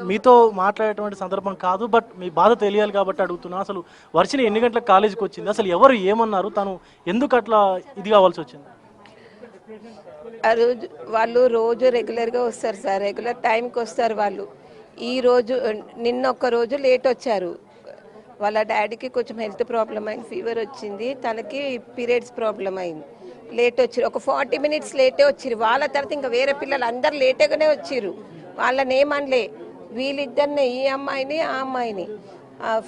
మీతో మాట్లాడేటువంటి సందర్భం కాదు, బట్ మీ బాధ తెలియాలి కాబట్టి అడుగుతున్నా. అసలు వర్షిని ఎన్ని గంటలకు కాలేజీకి వచ్చింది, అసలు ఎవరు ఏమన్నారు, తను ఎందుకు అట్లా ఇది కావాల్సి వచ్చింది? ఆ రోజు వాళ్ళు రోజు రెగ్యులర్గా వస్తారు సార్, రెగ్యులర్ టైంకి వస్తారు వాళ్ళు. ఈ రోజు నిన్న ఒక్క రోజు లేట్ వచ్చారు. వాళ్ళ డాడీకి కొంచెం హెల్త్ ప్రాబ్లం అయింది, ఫీవర్ వచ్చింది, తనకి పీరియడ్స్ ప్రాబ్లం అయింది, లేట్ వచ్చారు. ఒక 40 minutes లేటే వచ్చారు. వాళ్ళ తర్వాత ఇంకా వేరే పిల్లలు అందరు లేటగానే వచ్చారు. వాళ్ళని ఏమనలే, వీళ్ళిద్దరిని, ఈ అమ్మాయిని ఆ అమ్మాయిని.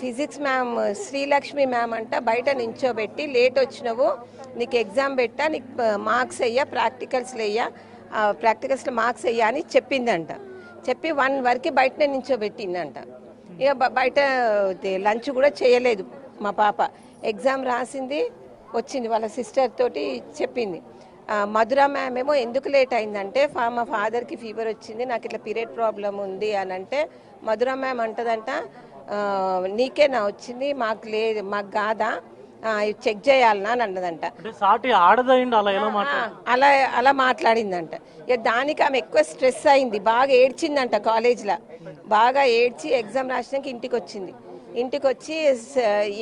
ఫిజిక్స్ మ్యామ్ శ్రీలక్ష్మి మ్యామ్ అంట బయట నించోబెట్టి, లేట్ వచ్చినవు, నీకు ఎగ్జామ్ పెట్టా, నీకు మార్క్స్ అయ్యా, ప్రాక్టికల్స్లో అయ్యా, ప్రాక్టికల్స్లో మార్క్స్ అయ్యా అని చెప్పిందంట. చెప్పి 1 వరకు బయటనే నించోబెట్టిందంట. ఇక బయట లంచ్ కూడా చేయలేదు మా పాప. ఎగ్జామ్ రాసింది, వచ్చింది, వాళ్ళ సిస్టర్ తోటి చెప్పింది. మధుర మ్యామ్ ఏమో ఎందుకు లేట్ అయిందంటే, మా ఫాదర్కి ఫీవర్ వచ్చింది, నాకు ఇట్లా పీరియడ్ ప్రాబ్లం ఉంది అని అంటే, మధుర మ్యామ్ అంటదంట, నీకేనా వచ్చింది, మాకు లేదు, మాకు కాదా, చెక్ చేయాలనా అని అన్నదంట. అలా అలా మాట్లాడిందంట. ఇక దానికి ఆమె ఎక్కువ స్ట్రెస్ అయింది, బాగా ఏడ్చిందంట కాలేజ్లో. బాగా ఏడ్చి ఎగ్జామ్ రాసినాక ఇంటికి వచ్చింది. ఇంటికి వచ్చి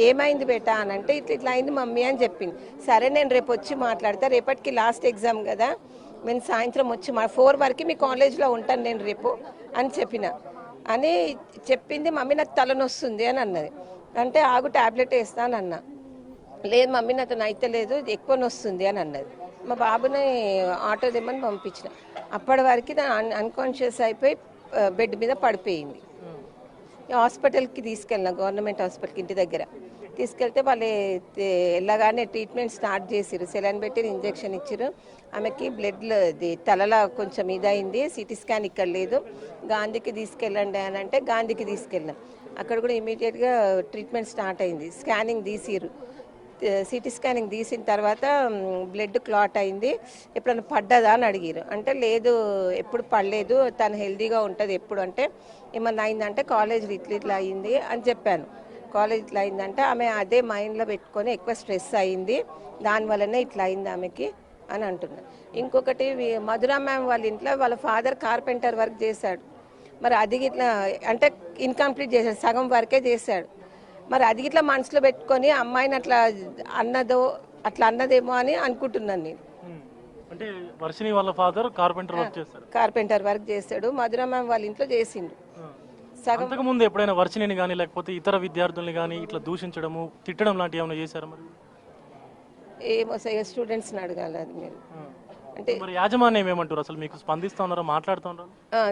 ఏమైంది బేటా అని అంటే, ఇట్లా ఇట్లా అయింది మమ్మీ అని చెప్పింది. సరే నేను రేపు వచ్చి మాట్లాడతా, రేపటికి లాస్ట్ ఎగ్జామ్ కదా, నేను సాయంత్రం వచ్చి 4 వరకు మీ కాలేజ్లో ఉంటాను నేను రేపు అని చెప్పిన అని చెప్పింది. మమ్మీ నాకు తలనొస్తుంది అని అన్నది. అంటే ఆగు ట్యాబ్లెట్ వేస్తాను అన్నా. లేదు మమ్మీ నాతో అయితే లేదు, ఎక్కువ నొస్తుంది అని అన్నది. మా బాబుని ఆటో తెమ్మని పంపించిన. అప్పటి వరకు అన్కాన్షియస్ అయిపోయి బెడ్ మీద పడిపోయింది. హాస్పిటల్కి తీసుకెళ్ళిన, గవర్నమెంట్ హాస్పిటల్కి ఇంటి దగ్గర తీసుకెళ్తే వాళ్ళు వెళ్ళగానే ట్రీట్మెంట్ స్టార్ట్ చేసిరు. సెలైన్ పెట్టి ఇంజెక్షన్ ఇచ్చారు. ఆమెకి బ్లడ్లో తలలో కొంచెం ఇదైంది, సిటీ స్కాన్ ఇక్కడ లేదు, గాంధీకి తీసుకెళ్ళండి అని అంటే గాంధీకి తీసుకెళ్ళాం. అక్కడ కూడా ఇమీడియట్గా ట్రీట్మెంట్ స్టార్ట్ అయింది. స్కానింగ్ తీసిరు. సిటీ స్కానింగ్ తీసిన తర్వాత బ్లడ్ క్లాట్ అయింది, ఎప్పుడైనా పడ్డదా అని అడిగారు. అంటే లేదు ఎప్పుడు పడలేదు, తను హెల్దీగా ఉంటుంది ఎప్పుడు. అంటే ఏమన్నా అయిందంటే కాలేజ్ ఇట్లా అయింది అని చెప్పాను. కాలేజ్ ఇట్లా అయిందంటే ఆమె అదే మైండ్లో పెట్టుకొని ఎక్కువ స్ట్రెస్ అయింది, దానివల్లనే ఇట్లా అయింది ఆమెకి అని అంటున్నారు. ఇంకొకటి మధురా మ్యామ్ వాళ్ళ ఇంట్లో వాళ్ళ ఫాదర్ కార్పెంటర్ వర్క్ చేశాడు. మరి అది ఇట్లా అంటే ఇన్కంప్లీట్ చేశాడు, సగం వరకే చేశాడు. మరి అది ఇట్లా మనసులో పెట్టుకొని అమ్మాయిని అట్లా అన్నదేమో అని అనుకుంటున్నాను నేను. అంటే వర్షిని వాళ్ళ ఫాదర్ కార్పెంటర్ వర్క్ చేస్తాడు, మధుర మ్యామ్ వాళ్ళ ఇంట్లో చేసిండు. అంతకు ముందు ఎప్పుడైనా వర్షిని కానీ లేకపోతే ఇతర విద్యార్థుల్ని కానీ ఇట్లా దూషించడము, తిట్టడం లాంటివి ఏమైనా చేశారా? మరి ఏమో స్టూడెంట్స్ని అడగాలి అది మీరు. అంటే మరి యాజమాన్యం ఏమంటారు, అసలు మీకు స్పందిస్తా ఉన్నారా, మాట్లాడుతూ ఉన్నారా?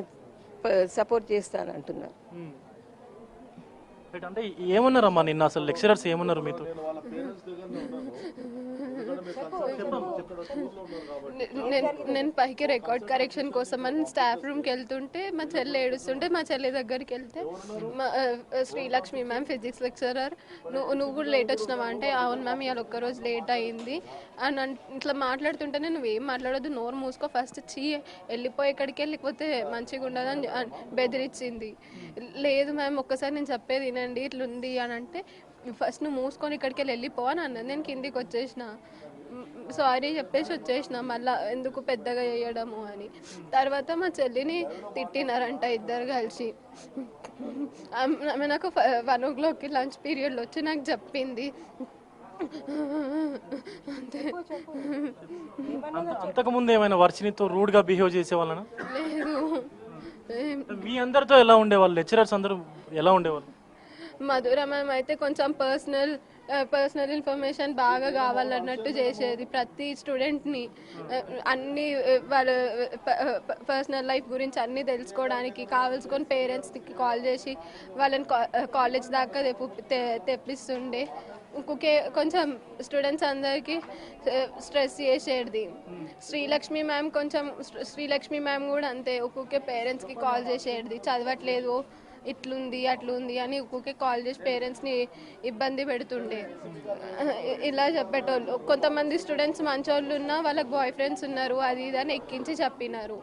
సపోర్ట్ చేస్తానంటున్నారు. అంటే ఏమన్నారమ్మా నిన్న, అసలు లెక్చరర్స్ ఏమన్నారు మీతో? నేను పైకి రికార్డ్ కరెక్షన్ కోసం అని స్టాఫ్ రూమ్కి వెళ్తుంటే మా చెల్లి ఏడుస్తుంటే మా చెల్లి దగ్గరికి వెళ్తే శ్రీలక్ష్మి మ్యామ్ ఫిజిక్స్ లెక్చరర్, నువ్వు కూడా లేట్ వచ్చినావా అంటే అవును మ్యామ్ ఇవాళ ఒక్కరోజు లేట్ అయింది అని ఇట్లా మాట్లాడుతుంటేనే నువ్వేం మాట్లాడొద్దు, నోరు మూసుకో, ఫస్ట్ వెళ్ళిపోయి ఎక్కడికి వెళ్ళిపోతే మంచిగా ఉండదని బెదిరించింది. లేదు మ్యామ్ ఒక్కసారి నేను చెప్పేది వినండి ఇట్లుంది అని అంటే, ఫస్ట్ నువ్వు మూసుకొని ఇక్కడికి వెళ్ళిపో అని అన్నది. నేను కిందికి వచ్చేసిన, సారీ చెప్పేసి వచ్చేసిన, మళ్ళీ ఎందుకు పెద్దగా వేయడము అని. తర్వాత మా చెల్లిని తిట్టినారంట ఇద్దరు కలిసి. ఆమె నాకు 1 o'clockకి లంచ్ పీరియడ్లో వచ్చి నాకు చెప్పింది. అంతకుముందు ఏమైనా వర్షినితో రూడ్గా బిహేవ్ చేసే వాళ్ళనా? లేదు. మీ అందరితో ఎలా ఉండేవాళ్ళు, లెక్చరర్స్ అందరూ ఎలా ఉండేవాళ్ళు? మధుర మ్యామ్ అయితే కొంచెం పర్సనల్ ఇన్ఫర్మేషన్ బాగా కావాలన్నట్టు చేసేది. ప్రతి స్టూడెంట్ని అన్ని వాళ్ళ పర్సనల్ లైఫ్ గురించి అన్నీ తెలుసుకోవడానికి కావాల్సుకొని పేరెంట్స్కి కాల్ చేసి వాళ్ళని కాలేజ్ దాకా తెప్పిస్తుండే. కొంచెం స్టూడెంట్స్ అందరికీ స్ట్రెస్ చేసేది. శ్రీలక్ష్మి మ్యామ్ కూడా అంతే, ఒక్కొక్క పేరెంట్స్కి కాల్ చేసేది, చదవట్లేదు ఇట్లుంది అట్లుంది అని ఒక్కొక్క కాల్ చేసి పేరెంట్స్ని ఇబ్బంది పెడుతుండే. ఇలా చెప్పేటోళ్ళు. కొంతమంది స్టూడెంట్స్ మంచోళ్ళు ఉన్నా వాళ్ళకి బాయ్ ఫ్రెండ్స్ ఉన్నారు అది ఇది అని ఎక్కించి చెప్పినారు.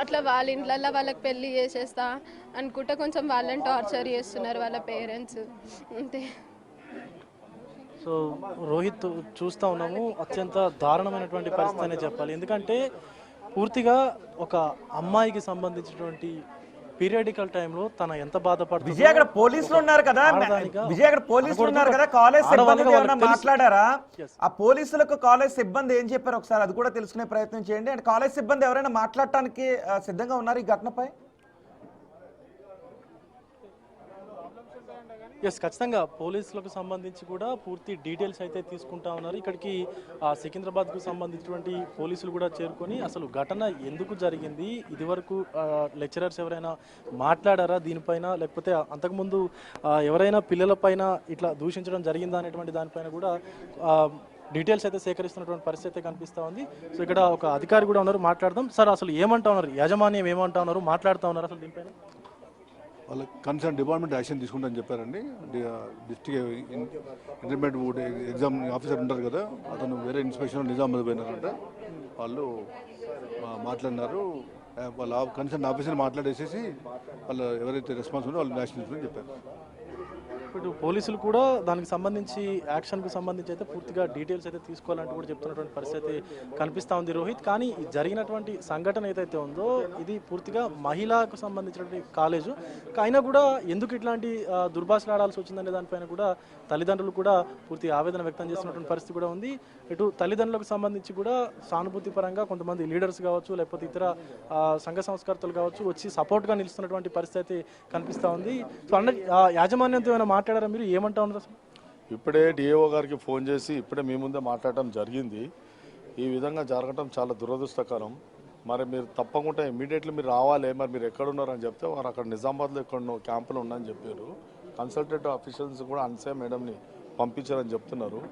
అట్లా వాళ్ళ ఇంట్లల్లో వాళ్ళకి పెళ్ళి చేసేస్తా అనుకుంటే కొంచెం వాళ్ళని టార్చర్ చేస్తున్నారు వాళ్ళ పేరెంట్స్, అంతే. సో రోహిత్ చూస్తూ ఉన్నాము, అత్యంత దారుణమైనటువంటి పరిస్థితి అనే చెప్పాలి. ఎందుకంటే పూర్తిగా ఒక అమ్మాయికి సంబంధించినటువంటి పీరియాడికల్ టైంలో తన ఎంత బాధపడుతుంది విజయ్ అక్కడ పోలీసులు ఉన్నారు కదా, విజయ్ అక్కడ పోలీసులు ఉన్నారు కదా, కాలేజ్ సిబ్బంది ఏమైనా మాట్లాడారా? ఆ పోలీసులకు కాలేజ్ సిబ్బంది ఏం చెప్పారు ఒకసారి అది కూడా తెలుసుకునే ప్రయత్నం చేయండి. అండ్ కాలేజ్ సిబ్బంది ఎవరైనా మాట్లాడటానికి సిద్ధంగా ఉన్నారు ఈ ఘటనపై? ఎస్, ఖచ్చితంగా పోలీసులకు సంబంధించి కూడా పూర్తి డీటెయిల్స్ అయితే తీసుకుంటా ఉన్నారు. ఇక్కడికి సికింద్రాబాద్కు సంబంధించినటువంటి పోలీసులు కూడా చేరుకొని అసలు ఘటన ఎందుకు జరిగింది, ఇదివరకు లెక్చరర్స్ ఎవరైనా మాట్లాడారా దీనిపైన, లేకపోతే అంతకుముందు ఎవరైనా పిల్లలపైన ఇట్లా దూషించడం జరిగిందా అనేటువంటి దానిపైన కూడా డీటెయిల్స్ అయితే సేకరిస్తున్నటువంటి పరిస్థితి కనిపిస్తూ ఉంది. సో ఇక్కడ ఒక అధికారి కూడా ఉన్నారు, మాట్లాడదాం. సార్ అసలు ఏమంటా ఉన్నారు, యాజమాన్యం ఏమంటా ఉన్నారు, మాట్లాడుతూ ఉన్నారు అసలు దీనిపైన? వాళ్ళ కన్సర్న్ డిపార్ట్మెంట్ యాక్షన్ తీసుకుంటారని చెప్పారని డిస్ట్రిక్ట్ ఇంటర్మీడియట్ ఎగ్జామ్ ఆఫీసర్ ఉంటారు కదా, అతను వేరే ఇన్స్పెక్షన్ నిజామాబాద్ పోయినారంటే వాళ్ళు మాట్లాడినారు. వాళ్ళ కన్సర్న్ ఆఫీసర్ మాట్లాడేసేసి వాళ్ళు ఎవరైతే రెస్పాన్స్ ఉందో వాళ్ళు యాక్షన్ తీసుకుని చెప్పారు. ఇప్పుడు పోలీసులు కూడా దానికి సంబంధించి యాక్షన్కు సంబంధించి అయితే పూర్తిగా డీటెయిల్స్ అయితే తీసుకోవాలంటూ కూడా చెప్తున్నటువంటి పరిస్థితి కనిపిస్తూ ఉంది రోహిత్. కానీ జరిగినటువంటి సంఘటన ఏదైతే ఉందో ఇది పూర్తిగా మహిళకు సంబంధించినటువంటి కాలేజు, అయినా కూడా ఎందుకు ఇట్లాంటి దుర్భాషలు ఆడాల్సి వచ్చిందనే దానిపైన కూడా తల్లిదండ్రులు కూడా పూర్తి ఆవేదన వ్యక్తం చేస్తున్నటువంటి పరిస్థితి కూడా ఉంది. ఇటు తల్లిదండ్రులకు సంబంధించి కూడా సానుభూతి పరంగా కొంతమంది లీడర్స్ కావచ్చు, లేకపోతే ఇతర సంఘ సంస్కర్తలు కావచ్చు వచ్చి సపోర్ట్గా నిలుస్తున్నటువంటి పరిస్థితి కనిపిస్తూ ఉంది. సో యాజమాన్యంతో ఏమైనా మాట్లాడారా, మీరు ఏమంటా ఉన్నారు అసలు? ఇప్పుడే డిఏఓ గారికి ఫోన్ చేసి ఇప్పుడే మీ ముందే మాట్లాడటం జరిగింది. ఈ విధంగా జరగటం చాలా దురదృష్టకరం. మరి మీరు తప్పకుండా ఇమీడియట్లీ మీరు రావాలి, మరి మీరు ఎక్కడున్నారని చెప్తే వారు అక్కడ నిజామాబాద్లో ఎక్కడో క్యాంపులో ఉన్నారని చెప్పారు. కన్సల్టేటివ్ ఆఫీషియల్స్ కూడా అన్సే మేడంని పంపించారని చెప్తున్నారు.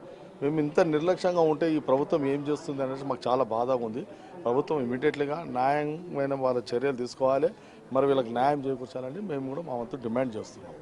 మేము ఇంత నిర్లక్ష్యంగా ఉంటే ఈ ప్రభుత్వం ఏం చేస్తుంది అనేది మాకు చాలా బాధగా ఉంది. ప్రభుత్వం ఇమీడియట్లీగా న్యాయమైన వాళ్ళ చర్యలు తీసుకోవాలి, మరి వీళ్ళకి న్యాయం చేకూర్చాలని మేము కూడా మా వంతు డిమాండ్ చేస్తున్నాం.